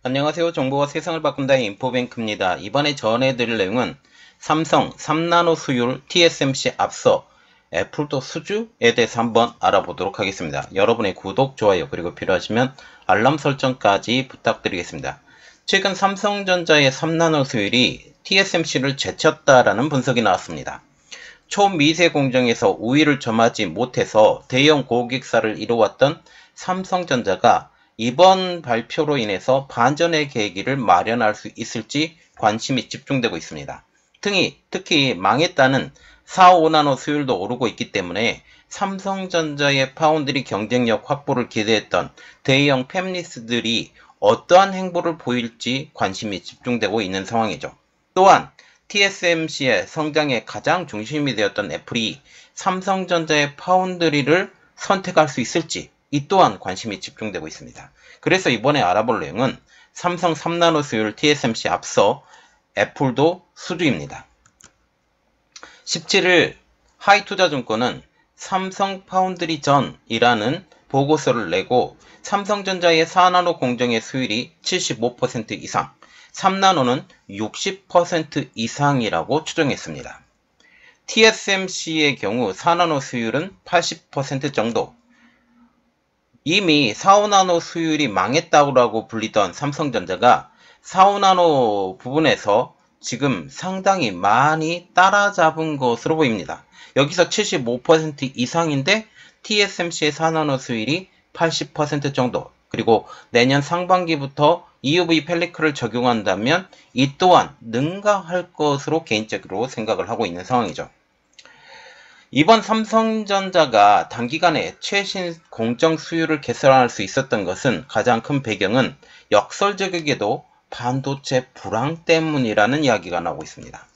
안녕하세요. 정보가 세상을 바꾼다의 인포뱅크입니다. 이번에 전해드릴 내용은 삼성 3나노 수율 TSMC 앞서 애플도 수주에 대해서 한번 알아보도록 하겠습니다. 여러분의 구독, 좋아요, 그리고 필요하시면 알람 설정까지 부탁드리겠습니다. 최근 삼성전자의 3나노 수율이 TSMC를 제쳤다라는 분석이 나왔습니다. 초미세 공정에서 우위를 점하지 못해서 대형 고객사를 이뤄왔던 삼성전자가 이번 발표로 인해서 반전의 계기를 마련할 수 있을지 관심이 집중되고 있습니다. 특히 망했다는 4, 5나노 수율도 오르고 있기 때문에 삼성전자의 파운드리 경쟁력 확보를 기대했던 대형 팹리스들이 어떠한 행보를 보일지 관심이 집중되고 있는 상황이죠. 또한 TSMC의 성장의 가장 중심이 되었던 애플이 삼성전자의 파운드리를 선택할 수 있을지 이 또한 관심이 집중되고 있습니다. 그래서 이번에 알아볼 내용은 삼성 3나노 수율 TSMC 앞서 애플도 수주입니다. 17일 하이투자증권은 삼성 파운드리 전이라는 보고서를 내고 삼성전자의 4나노 공정의 수율이 75% 이상, 3나노는 60% 이상이라고 추정했습니다. TSMC의 경우 4나노 수율은 80% 정도. 이미 4, 5나노 수율이 망했다고 불리던 삼성전자가 4, 5나노 부분에서 지금 상당히 많이 따라잡은 것으로 보입니다. 여기서 75% 이상인데 TSMC의 4나노 수율이 80% 정도, 그리고 내년 상반기부터 EUV 펠리클을 적용한다면 이 또한 능가할 것으로 개인적으로 생각을 하고 있는 상황이죠. 이번 삼성전자가 단기간에 최신 공정 수율을 개설할 수 있었던 것은 가장 큰 배경은 역설적이게도 반도체 불황 때문이라는 이야기가 나오고 있습니다.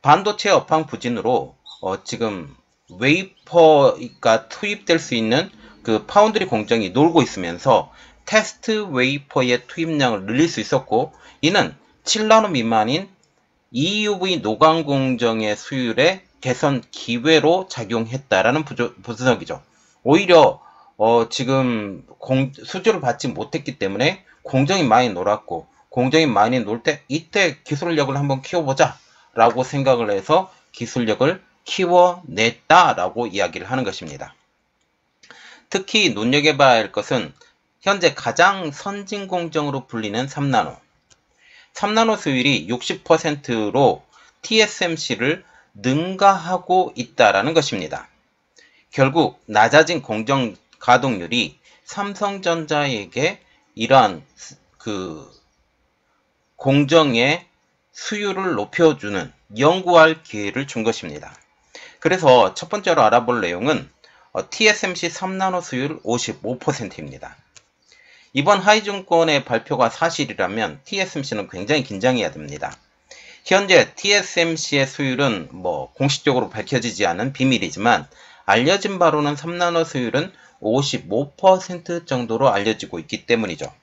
반도체 업황 부진으로 지금 웨이퍼가 투입될 수 있는 그 파운드리 공정이 놀고 있으면서 테스트 웨이퍼의 투입량을 늘릴 수 있었고, 이는 7나노 미만인 EUV 노광 공정의 수율의 개선 기회로 작용했다라는 분석이죠. 오히려 지금 수주를 받지 못했기 때문에 공정이 많이 놀았고, 공정이 많이 놀 때 이때 기술력을 한번 키워보자 라고 생각을 해서 기술력을 키워냈다라고 이야기를 하는 것입니다. 특히 눈여겨봐야 할 것은 현재 가장 선진 공정으로 불리는 3나노. 3나노 수율이 60%로 TSMC를 능가하고 있다라는 것입니다. 결국 낮아진 공정 가동률이 삼성전자에게 이러한 공정의 수율을 높여주는 연구할 기회를 준 것입니다. 그래서 첫 번째로 알아볼 내용은 TSMC 3나노 수율 55%입니다. 이번 하이증권의 발표가 사실이라면 TSMC는 굉장히 긴장해야 됩니다. 현재 TSMC의 수율은 공식적으로 밝혀지지 않은 비밀이지만 알려진 바로는 3나노 수율은 55% 정도로 알려지고 있기 때문이죠.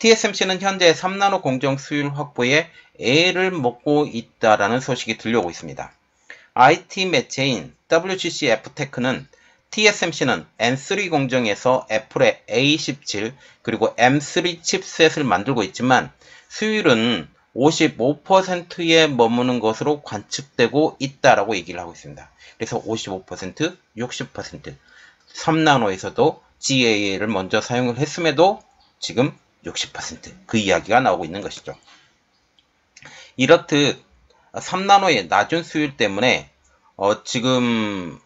TSMC는 현재 3나노 공정 수율 확보에 애를 먹고 있다라는 소식이 들려오고 있습니다. IT 매체인 WGC F테크는 TSMC는 N3 공정에서 애플의 A17 그리고 M3 칩셋을 만들고 있지만 수율은 55%에 머무는 것으로 관측되고 있다라고 얘기를 하고 있습니다. 그래서 55%, 60%, 3나노에서도 GAA를 먼저 사용을 했음에도 지금 60% 이야기가 나오고 있는 것이죠. 이렇듯 3나노의 낮은 수율 때문에 지금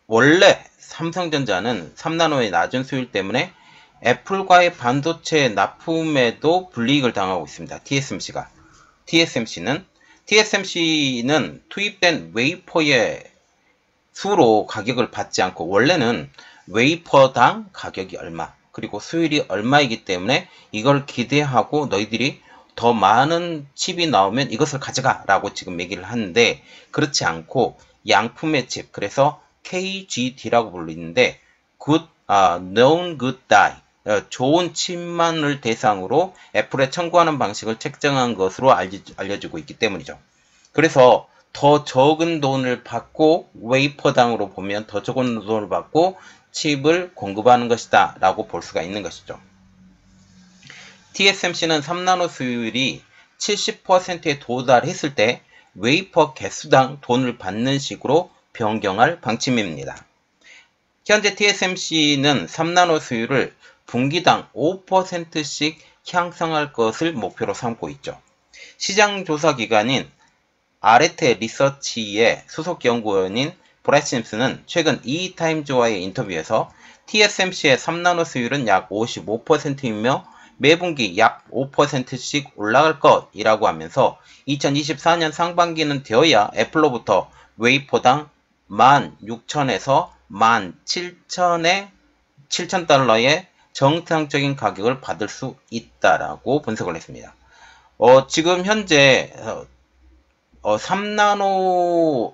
원래 삼성전자는 3나노의 낮은 수율 때문에 애플과의 반도체 납품에도 불이익을 당하고 있습니다. TSMC는 투입된 웨이퍼의 수로 가격을 받지 않고 원래는 웨이퍼당 가격이 얼마, 그리고 수율이 얼마이기 때문에 이걸 기대하고 너희들이 더 많은 칩이 나오면 이것을 가져가 라고 지금 얘기를 하는데, 그렇지 않고 양품의 칩, 그래서 KGD라고 불리는데 known good die, 좋은 칩만을 대상으로 애플에 청구하는 방식을 책정한 것으로 알려지고 있기 때문이죠. 그래서 더 적은 돈을 받고, 웨이퍼당으로 보면 더 적은 돈을 받고 칩을 공급하는 것이다 라고 볼 수가 있는 것이죠. TSMC는 3나노 수율이 70%에 도달했을 때 웨이퍼 개수당 돈을 받는 식으로 변경할 방침입니다. 현재 TSMC는 3나노 수율을 분기당 5%씩 향상할 것을 목표로 삼고 있죠. 시장 조사 기관인 아레테 리서치의 소속 연구원인 브라이트 심슨은 최근 이타임즈와의 인터뷰에서 TSMC의 3나노 수율은 약 55%이며 매분기 약 5%씩 올라갈 것이라고 하면서 2024년 상반기는 되어야 애플로부터 웨이퍼당 16,000에서 17,000달러의 정상적인 가격을 받을 수 있다라고 분석을 했습니다. 지금 현재 3나노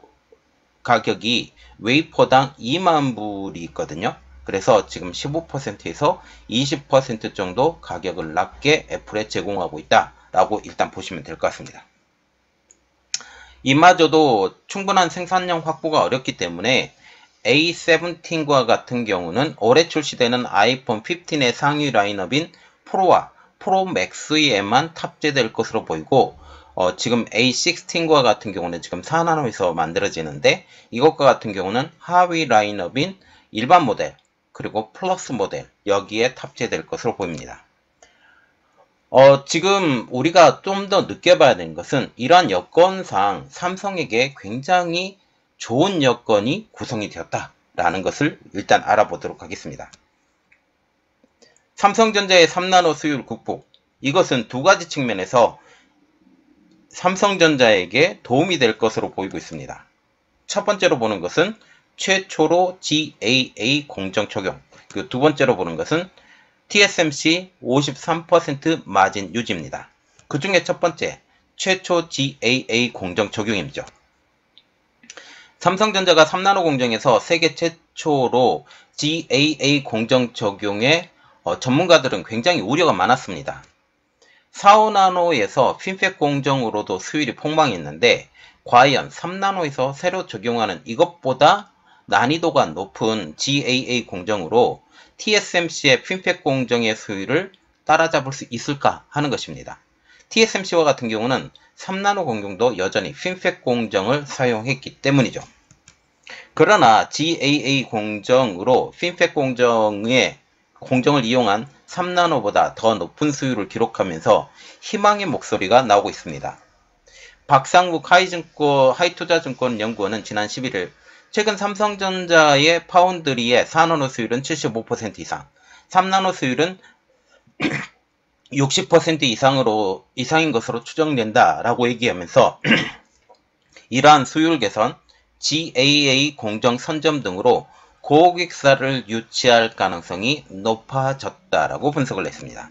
가격이 웨이퍼당 2만 불이 있거든요. 그래서 지금 15%에서 20% 정도 가격을 낮게 애플에 제공하고 있다라고 일단 보시면 될 것 같습니다. 이마저도 충분한 생산량 확보가 어렵기 때문에 A17과 같은 경우는 올해 출시되는 아이폰 15의 상위 라인업인 프로와 프로 맥스에만 탑재될 것으로 보이고 지금 A16과 같은 경우는 지금 4나노에서 만들어지는데 이것과 같은 경우는 하위 라인업인 일반 모델 그리고 플러스 모델 여기에 탑재될 것으로 보입니다. 지금 우리가 좀 더 느껴봐야 되는 것은 이러한 여건상 삼성에게 굉장히 좋은 여건이 구성이 되었다라는 것을 일단 알아보도록 하겠습니다. 삼성전자의 3나노 수율 극복, 이것은 두 가지 측면에서 삼성전자에게 도움이 될 것으로 보이고 있습니다. 첫 번째로 보는 것은 최초로 GAA 공정 적용, 그리고 두 번째로 보는 것은 TSMC 53% 마진 유지입니다. 그 중에 첫 번째, 최초 GAA 공정 적용이죠. 삼성전자가 3나노 공정에서 세계 최초로 GAA 공정 적용에 전문가들은 굉장히 우려가 많았습니다. 4, 5나노에서 핀팩 공정으로도 수율이 폭망했는데 과연 3나노에서 새로 적용하는 이것보다 난이도가 높은 GAA 공정으로 TSMC의 핀팩 공정의 수율을 따라잡을 수 있을까 하는 것입니다. TSMC와 같은 경우는 3나노 공정도 여전히 핀팩 공정을 사용했기 때문이죠. 그러나 GAA 공정으로 핀팩 공정을 이용한 3나노보다 더 높은 수율을 기록하면서 희망의 목소리가 나오고 있습니다. 박상국 하이투자증권 연구원은 지난 11일 최근 삼성전자의 파운드리의 4나노 수율은 75% 이상, 3나노 수율은 60% 이상인 것으로 추정된다라고 얘기하면서 이러한 수율 개선, GAA 공정 선점 등으로 고객사를 유치할 가능성이 높아졌다라고 분석을 했습니다.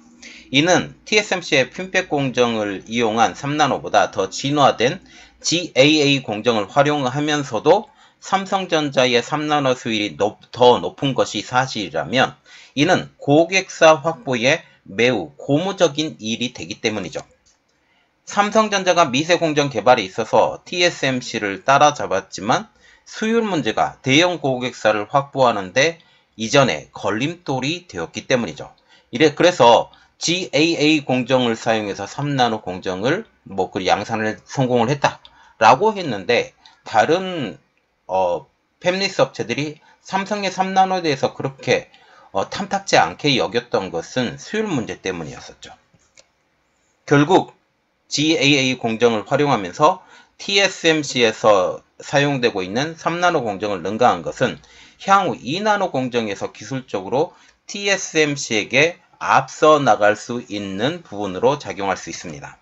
이는 TSMC의 핀팩 공정을 이용한 3나노보다 더 진화된 GAA 공정을 활용하면서도 삼성전자의 3나노 수율이 더 높은 것이 사실이라면 이는 고객사 확보에 매우 고무적인 일이 되기 때문이죠. 삼성전자가 미세 공정 개발에 있어서 TSMC를 따라잡았지만 수율 문제가 대형 고객사를 확보하는데 이전에 걸림돌이 되었기 때문이죠. 그래서 GAA 공정을 사용해서 3나노 공정을 양산을 성공을 했다라고 했는데 다른 팹리스 업체들이 삼성의 3나노에 대해서 그렇게 탐탁지 않게 여겼던 것은 수율 문제 때문이었었죠. 결국 GAA 공정을 활용하면서 TSMC에서 사용되고 있는 3나노 공정을 능가한 것은 향후 2나노 공정에서 기술적으로 TSMC에게 앞서 나갈 수 있는 부분으로 작용할 수 있습니다.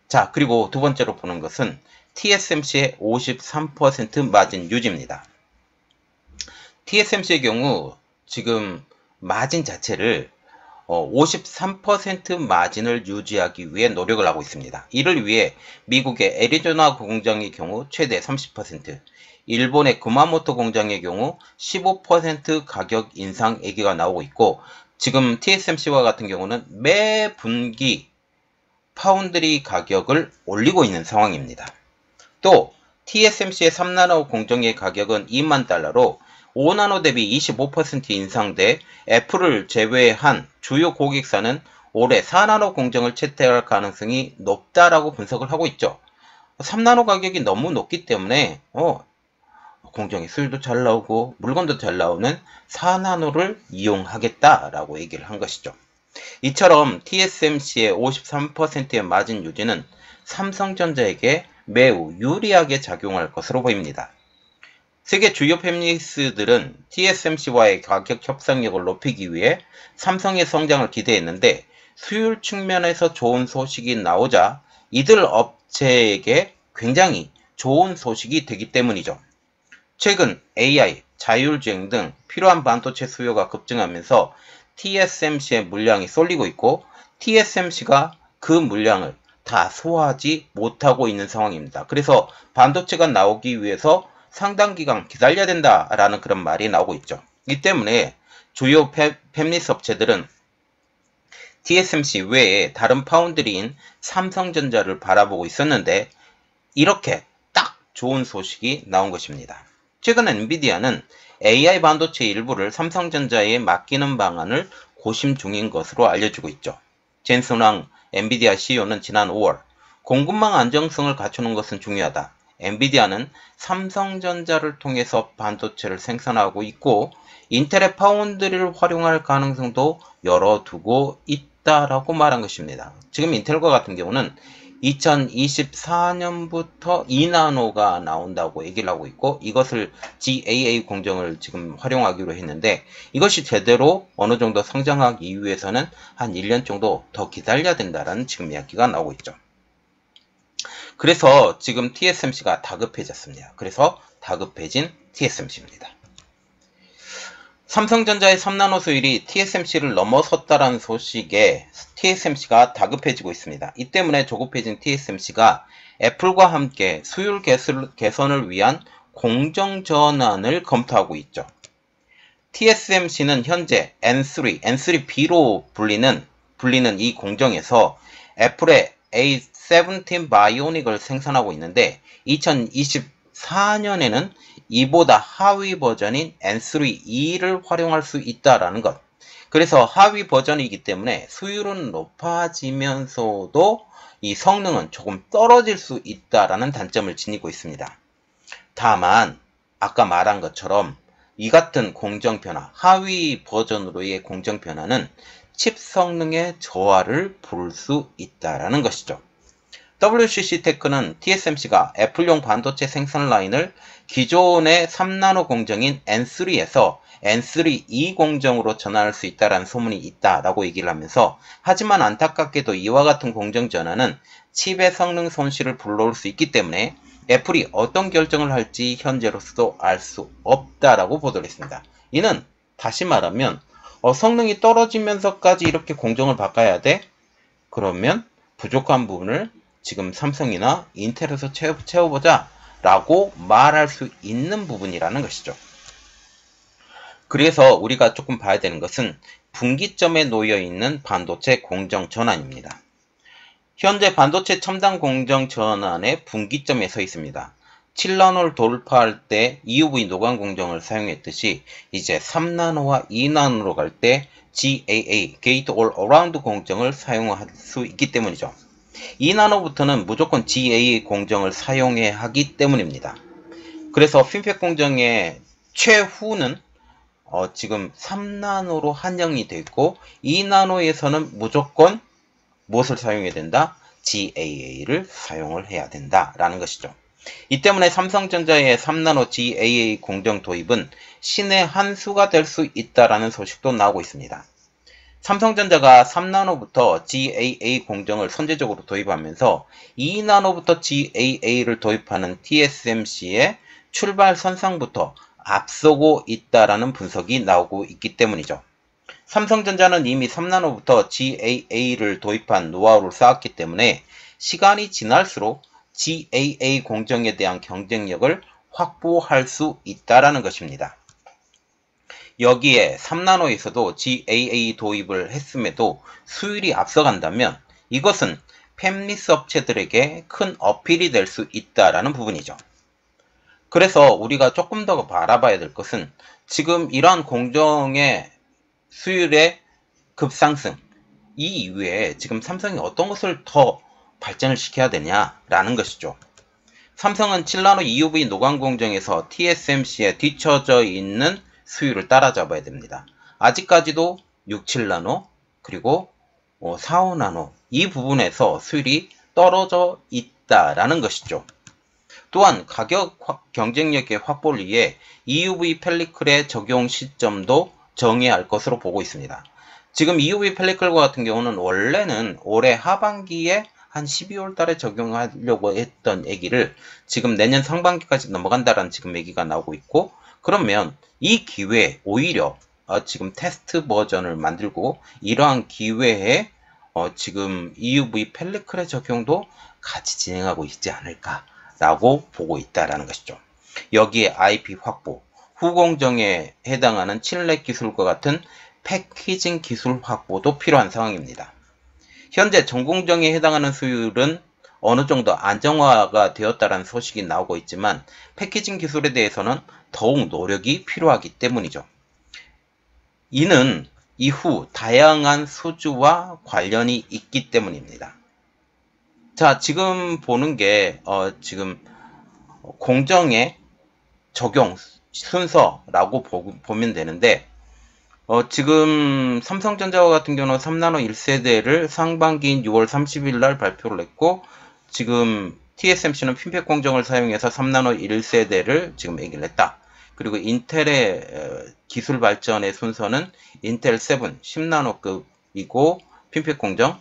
자, 그리고 두 번째로 보는 것은 TSMC의 53% 마진 유지입니다. TSMC의 경우 지금 마진 자체를 53% 마진을 유지하기 위해 노력을 하고 있습니다. 이를 위해 미국의 애리조나 공장의 경우 최대 30%, 일본의 구마모토 공장의 경우 15% 가격 인상 얘기가 나오고 있고 지금 TSMC와 같은 경우는 매 분기 파운드리 가격을 올리고 있는 상황입니다. 또 TSMC의 3나노 공정의 가격은 2만 달러로 5나노 대비 25% 인상돼 애플을 제외한 주요 고객사는 올해 4나노 공정을 채택할 가능성이 높다라고 분석을 하고 있죠. 3나노 가격이 너무 높기 때문에 공정의 수율도 잘 나오고 물건도 잘 나오는 4나노를 이용하겠다라고 얘기를 한 것이죠. 이처럼 TSMC의 53%의 마진 유지는 삼성전자에게 매우 유리하게 작용할 것으로 보입니다. 세계 주요 팹리스들은 TSMC와의 가격 협상력을 높이기 위해 삼성의 성장을 기대했는데 수율 측면에서 좋은 소식이 나오자 이들 업체에게 굉장히 좋은 소식이 되기 때문이죠. 최근 AI, 자율주행 등 필요한 반도체 수요가 급증하면서 TSMC의 물량이 쏠리고 있고 TSMC가 그 물량을 다 소화하지 못하고 있는 상황입니다. 그래서 반도체가 나오기 위해서 상당 기간 기다려야 된다라는 그런 말이 나오고 있죠. 이 때문에 주요 팹리스 업체들은 TSMC 외에 다른 파운드리인 삼성전자를 바라보고 있었는데 이렇게 딱 좋은 소식이 나온 것입니다. 최근 엔비디아는 AI 반도체 일부를 삼성전자에 맡기는 방안을 고심 중인 것으로 알려지고 있죠. 젠슨 왕 엔비디아 CEO는 지난 5월 공급망 안정성을 갖추는 것은 중요하다. 엔비디아는 삼성전자를 통해서 반도체를 생산하고 있고 인텔의 파운드리를 활용할 가능성도 열어두고 있다라고 말한 것입니다. 지금 인텔과 같은 경우는 2024년부터 2나노가 나온다고 얘기를 하고 있고 이것을 GAA 공정을 지금 활용하기로 했는데 이것이 제대로 어느 정도 성장하기 위해서는 한 1년 정도 더 기다려야 된다라는 지금 이야기가 나오고 있죠. 그래서 지금 TSMC가 다급해졌습니다. 그래서 다급해진 TSMC입니다. 삼성전자의 3나노 수율이 TSMC를 넘어섰다는 소식에 TSMC가 다급해지고 있습니다. 이 때문에 조급해진 TSMC가 애플과 함께 수율 개선을 위한 공정 전환을 검토하고 있죠. TSMC는 현재 N3B로 불리는 이 공정에서 애플의 A17 바이오닉을 생산하고 있는데 2024년에는 이보다 하위 버전인 N3E를 활용할 수 있다라는 것. 그래서 하위 버전이기 때문에 수율은 높아지면서도 이 성능은 조금 떨어질 수 있다라는 단점을 지니고 있습니다. 다만 아까 말한 것처럼 이 같은 공정 변화, 하위 버전으로의 공정 변화는 칩 성능의 저하를 볼 수 있다라는 것이죠. WCC 테크는 TSMC가 애플용 반도체 생산 라인을 기존의 3나노 공정인 N3에서 N3E 공정으로 전환할 수 있다는 소문이 있다라고 얘기를 하면서 하지만 안타깝게도 이와 같은 공정 전환은 칩의 성능 손실을 불러올 수 있기 때문에 애플이 어떤 결정을 할지 현재로서도 알 수 없다라고 보도를 했습니다. 이는 다시 말하면 성능이 떨어지면서까지 이렇게 공정을 바꿔야 돼? 그러면 부족한 부분을 지금 삼성이나 인텔에서 채워보자 라고 말할 수 있는 부분이라는 것이죠. 그래서 우리가 조금 봐야 되는 것은 분기점에 놓여있는 반도체 공정 전환입니다. 현재 반도체 첨단 공정 전환의 분기점에 서 있습니다. 7나노를 돌파할 때 EUV 노광 공정을 사용했듯이 이제 3나노와 2나노로 갈 때 GAA, Gate All Around 공정을 사용할 수 있기 때문이죠. 2나노부터는 무조건 GAA 공정을 사용해야 하기 때문입니다. 그래서 핀팩 공정의 최후는 지금 3나노로 한정이 되어 있고 2나노에서는 무조건 무엇을 사용해야 된다? GAA를 사용을 해야 된다라는 것이죠. 이 때문에 삼성전자의 3나노 GAA 공정 도입은 신의 한 수가 될 수 있다라는 소식도 나오고 있습니다. 삼성전자가 3나노부터 GAA 공정을 선제적으로 도입하면서 2나노부터 GAA를 도입하는 TSMC의 출발 선상부터 앞서고 있다라는 분석이 나오고 있기 때문이죠. 삼성전자는 이미 3나노부터 GAA를 도입한 노하우를 쌓았기 때문에 시간이 지날수록 GAA 공정에 대한 경쟁력을 확보할 수 있다라는 것입니다. 여기에 3나노에서도 GAA 도입을 했음에도 수율이 앞서간다면 이것은 팹리스 업체들에게 큰 어필이 될 수 있다라는 부분이죠. 그래서 우리가 조금 더 바라봐야 될 것은 지금 이러한 공정의 수율의 급상승, 이 이후에 지금 삼성이 어떤 것을 더 발전을 시켜야 되냐라는 것이죠. 삼성은 7나노 EUV 노광 공정에서 TSMC에 뒤처져 있는 수율을 따라잡아야 됩니다. 아직까지도 6, 7나노 그리고 4, 5나노 이 부분에서 수율이 떨어져 있다라는 것이죠. 또한 가격 경쟁력의 확보를 위해 EUV 펠리클의 적용 시점도 정해야 할 것으로 보고 있습니다. 지금 EUV 펠리클과 같은 경우는 원래는 올해 하반기에 한 12월 달에 적용하려고 했던 얘기를 지금 내년 상반기까지 넘어간다라는 지금 얘기가 나오고 있고, 그러면 이 기회에 오히려 지금 테스트 버전을 만들고 이러한 기회에 지금 EUV 펠리클의 적용도 같이 진행하고 있지 않을까라고 보고 있다라는 것이죠. 여기에 IP 확보, 후공정에 해당하는 칠레 기술과 같은 패키징 기술 확보도 필요한 상황입니다. 현재 전공정에 해당하는 수율은 어느 정도 안정화가 되었다는 소식이 나오고 있지만 패키징 기술에 대해서는 더욱 노력이 필요하기 때문이죠. 이는 이후 다양한 수주와 관련이 있기 때문입니다. 자, 지금 보는 게 지금 공정의 적용 순서라고 보면 되는데, 지금 삼성전자와 같은 경우는 3나노 1세대를 상반기인 6월 30일 날 발표를 했고, 지금 TSMC는 핀팩 공정을 사용해서 3나노 1세대를 지금 얘기를 했다. 그리고 인텔의 기술 발전의 순서는 인텔 7, 10나노급이고, 핀팩 공정,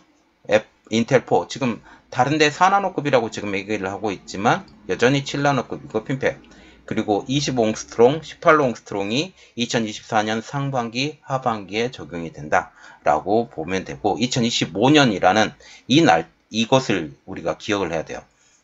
인텔 4, 지금 다른데 4나노급이라고 지금 얘기를 하고 있지만, 여전히 7나노급이고, 핀팩. 그리고 25옹스트롱, 18옹스트롱이 2024년 상반기, 하반기에 적용이 된다라고 보면 되고, 2025년이라는 이것을 우리가 기억을 해야 돼요.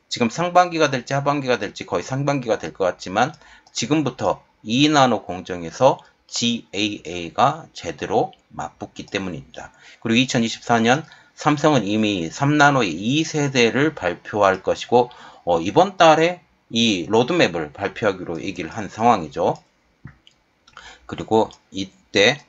지금 상반기가 될지 하반기가 될지 거의 상반기가 될 것 같지만, 지금부터 2나노 공정에서 GAA가 제대로 맞붙기 때문입니다. 그리고 2024년 삼성은 이미 3나노의 2세대를 발표할 것이고, 이번 달에 이 로드맵을 발표하기로 얘기를 한 상황이죠. 그리고 이때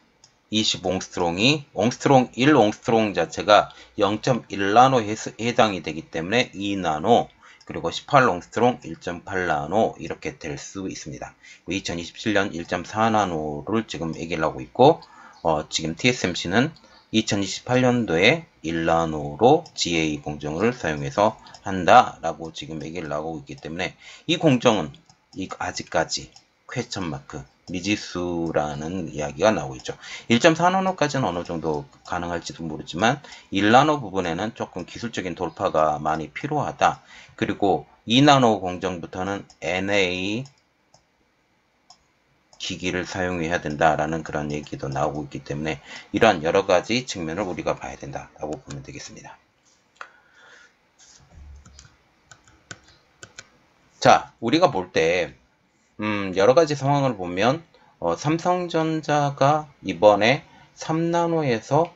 20옹스트롱이 옹스트롱 1옹스트롱 자체가 0.1나노에 해당이 되기 때문에 2나노, 그리고 18옹스트롱 1.8나노 이렇게 될 수 있습니다. 2027년 1.4나노를 지금 얘기를 하고 있고, 지금 TSMC는 2028년도에 1나노로 GA 공정을 사용해서 한다라고 지금 얘기를 나오고 있기 때문에, 이 공정은 아직까지 퀘스천 마크, 미지수라는 이야기가 나오고 있죠. 1.4나노까지는 어느 정도 가능할지도 모르지만 1나노 부분에는 조금 기술적인 돌파가 많이 필요하다. 그리고 2나노 공정부터는 NA 기기를 사용해야 된다라는 그런 얘기도 나오고 있기 때문에 이러한 여러 가지 측면을 우리가 봐야 된다라고 보면 되겠습니다. 자, 우리가 볼 때 여러 가지 상황을 보면 삼성전자가 이번에 3나노에서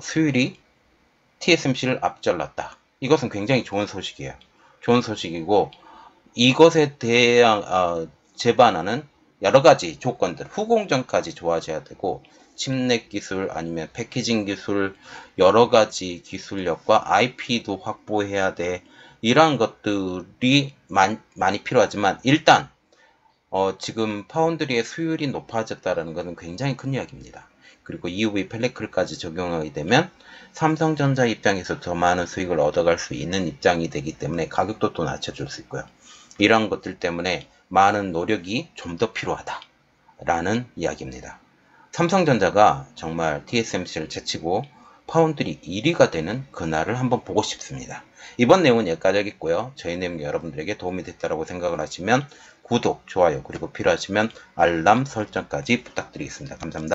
수율이 TSMC를 앞질렀다. 이것은 굉장히 좋은 소식이에요. 좋은 소식이고, 이것에 대한 재반하는 여러 가지 조건들, 후공정까지 좋아져야 되고, 칩넷 기술 아니면 패키징 기술, 여러 가지 기술력과 IP도 확보해야 돼. 이러한 것들이 많이 필요하지만, 일단 지금 파운드리의 수율이 높아졌다는 것은 굉장히 큰 이야기입니다. 그리고 EUV 펠리클까지 적용하게 되면 삼성전자 입장에서 더 많은 수익을 얻어갈 수 있는 입장이 되기 때문에 가격도 또 낮춰줄 수 있고요. 이런 것들 때문에 많은 노력이 좀 더 필요하다라는 이야기입니다. 삼성전자가 정말 TSMC를 제치고 파운드리 1위가 되는 그날을 한번 보고 싶습니다. 이번 내용은 여기까지 하겠고요. 저희 내용이 여러분들에게 도움이 됐다고 생각을 하시면 구독, 좋아요, 그리고 필요하시면 알람 설정까지 부탁드리겠습니다. 감사합니다.